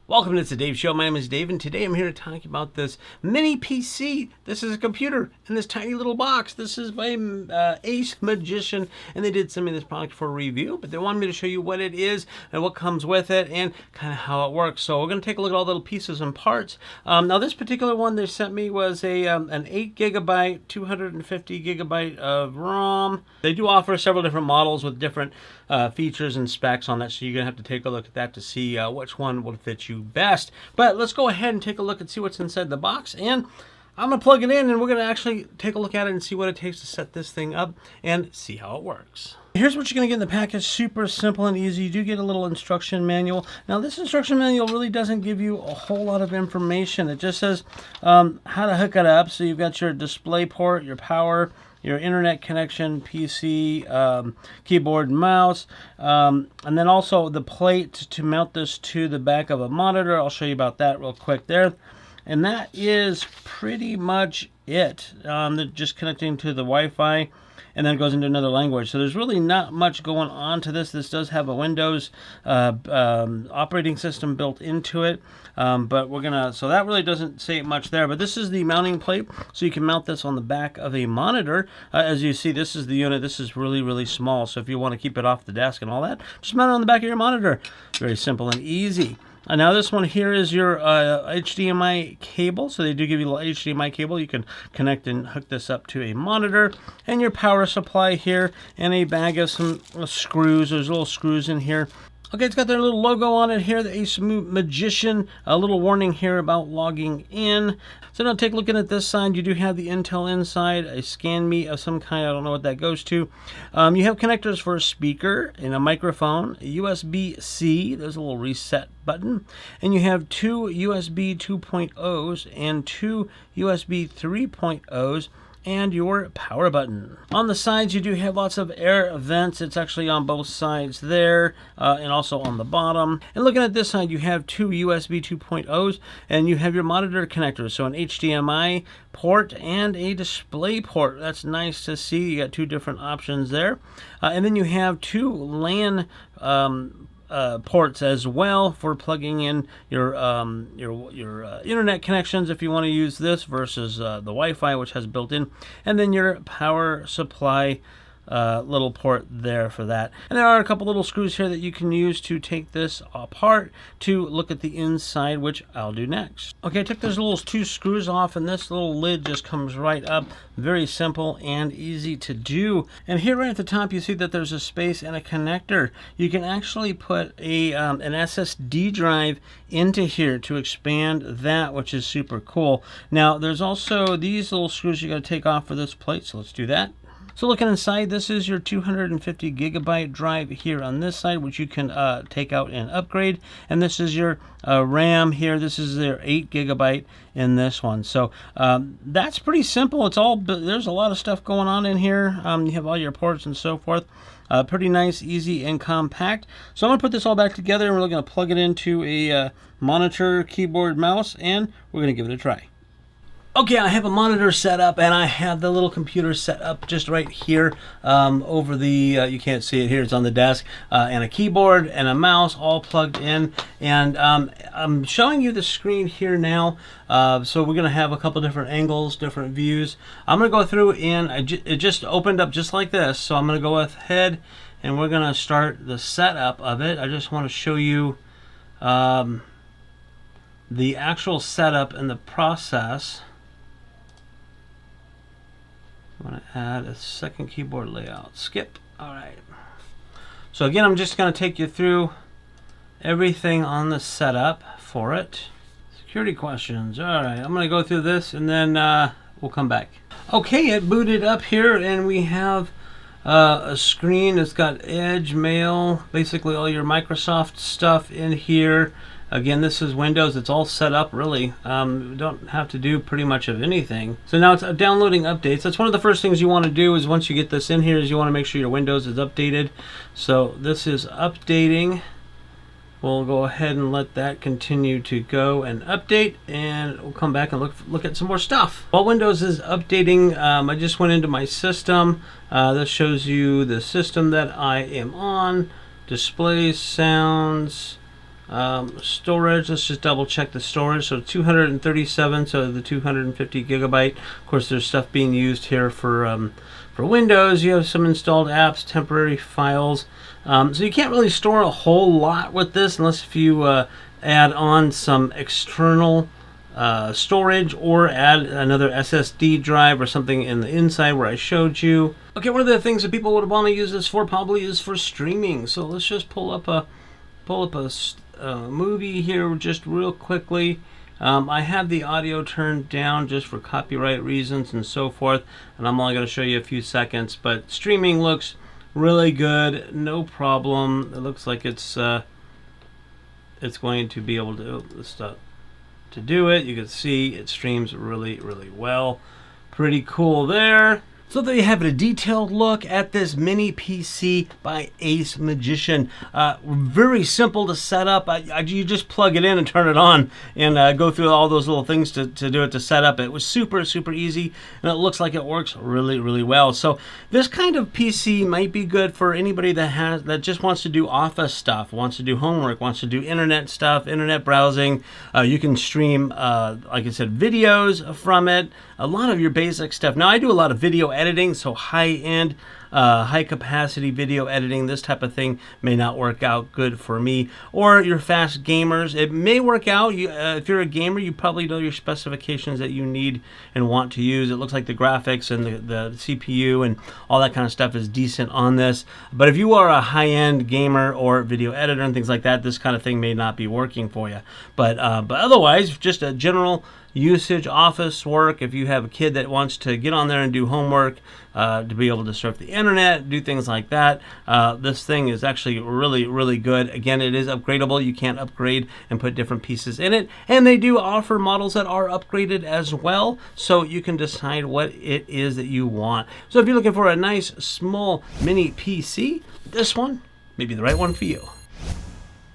Welcome to the Dave Show. My name is Dave, and today I'm here to talk about this mini PC. This is a computer in this tiny little box. This is by Ace Magician, and they did send me this product for a review, but they wanted me to show you what it is and what comes with it and kind of how it works. So we're going to take a look at all the little pieces and parts. Now this particular one they sent me was an 8GB, 250GB of ROM. They do offer several different models with different features and specs on that, so you're going to have to take a look at that to see which one will fit you best. But let's go ahead and take a look and see what's inside the box, and I'm going to plug it in and we're going to actually take a look at it and see what it takes to set this thing up and see how it works. Here's what you're going to get in the package. Super simple and easy. You do get a little instruction manual. Now this instruction manual really doesn't give you a whole lot of information. It just says how to hook it up. So you've got your display port, your power, your internet connection, PC, keyboard, mouse, and then also the plate to mount this to the back of a monitor. I'll show you about that real quick there. And that is pretty much it. They're just connecting to the Wi-Fi, and then it goes into another language. So there's really not much going on to this. This does have a Windows operating system built into it, but we're gonna, so that really doesn't say much there. But this is the mounting plate, so you can mount this on the back of a monitor. As you see, this is the unit. This is really, really small. So if you want to keep it off the desk and all that, just mount it on the back of your monitor. Very simple and easy. Now this one here is your HDMI cable. So they do give you a little HDMI cable. You can connect and hook this up to a monitor, and your power supply here, and a bag of some screws. There's little screws in here. Okay, it's got their little logo on it here, the Ace Magician. A little warning here about logging in. So now take a look at this side. You do have the Intel inside, a ScanMe of some kind. I don't know what that goes to. You have connectors for a speaker and a microphone, a USB-C. There's a little reset button. And you have two USB 2.0s and two USB 3.0s. And your power button. On the sides you do have lots of air vents. It's actually on both sides there, and also on the bottom. And looking at this side, you have two USB 2.0s, and you have your monitor connectors, so an HDMI port and a display port. That's nice to see. You got two different options there, and then you have two LAN ports as well for plugging in your internet connections if you want to use this versus the Wi-Fi, which has built in, and then your power supply little port there for that. And there are a couple little screws here that you can use to take this apart to look at the inside, which I'll do next. Okay, I took those little two screws off, and this little lid just comes right up. Very simple and easy to do. And here right at the top you see that there's a space and a connector. You can actually put a an SSD drive into here to expand that, which is super cool. Now there's also these little screws you got to take off for this plate, so let's do that. So looking inside, this is your 250GB drive here on this side, which you can take out and upgrade. And this is your RAM here. This is their 8GB in this one. So that's pretty simple. It's all, there's a lot of stuff going on in here. You have all your ports and so forth. Pretty nice, easy, and compact. So I'm going to put this all back together, and we're going to plug it into a monitor, keyboard, mouse, and we're going to give it a try. Okay, I have a monitor set up, and I have the little computer set up just right here over the, you can't see it here, it's on the desk, and a keyboard and a mouse all plugged in. And I'm showing you the screen here now, so we're going to have a couple different angles, different views. I'm going to go through, and it just opened up just like this, so I'm going to go ahead and we're going to start the setup of it. I just want to show you the actual setup and the process. I'm going to add a second keyboard layout. Skip. All right. So again, I'm just going to take you through everything on the setup for it. Security questions. All right. I'm going to go through this, and then we'll come back. Okay, it booted up here, and we have a screen. It's got Edge, Mail, basically all your Microsoft stuff in here. Again, this is Windows. It's all set up, really. We don't have to do pretty much of anything. So now it's downloading updates. That's one of the first things you want to do is once you get this in here is you want to make sure your Windows is updated. So this is updating. We'll go ahead and let that continue to go and update, and we'll come back and look at some more stuff. While Windows is updating, I just went into my system. This shows you the system that I am on. Displays, sounds, Storage, let's just double check the storage. So 237, so the 250 gigabyte. Of course, there's stuff being used here for Windows. You have some installed apps, temporary files. So you can't really store a whole lot with this unless if you add on some external storage or add another SSD drive or something in the inside where I showed you. Okay, one of the things that people would want to use this for probably is for streaming. So let's just pull up a movie here just real quickly. I have the audio turned down just for copyright reasons and so forth, and I'm only going to show you a few seconds, but streaming looks really good, no problem. It looks like it's going to be able to do it. You can see it streams really well. Pretty cool there. So there you have it, a detailed look at this mini PC by Ace Magician. Very simple to set up. You just plug it in and turn it on and go through all those little things to do it, to set up. It was super easy, and it looks like it works really well. So this kind of PC might be good for anybody that just wants to do office stuff, wants to do homework, wants to do internet stuff, internet browsing. You can stream, like I said, videos from it. A lot of your basic stuff. Now, I do a lot of video editing, so high-end, high-capacity video editing, this type of thing may not work out good for me. Or your fast gamers, it may work out. If you're a gamer, you probably know your specifications that you need and want to use. It looks like the graphics and the CPU and all that kind of stuff is decent on this. But if you are a high-end gamer or video editor and things like that, this kind of thing may not be working for you. But otherwise, just a general usage, office work, if you have a kid that wants to get on there and do homework, to be able to surf the internet, do things like that, this thing is actually really good. Again, it is upgradable. You can upgrade and put different pieces in it, and they do offer models that are upgraded as well, so you can decide what it is that you want. So if you're looking for a nice small mini PC, this one may be the right one for you.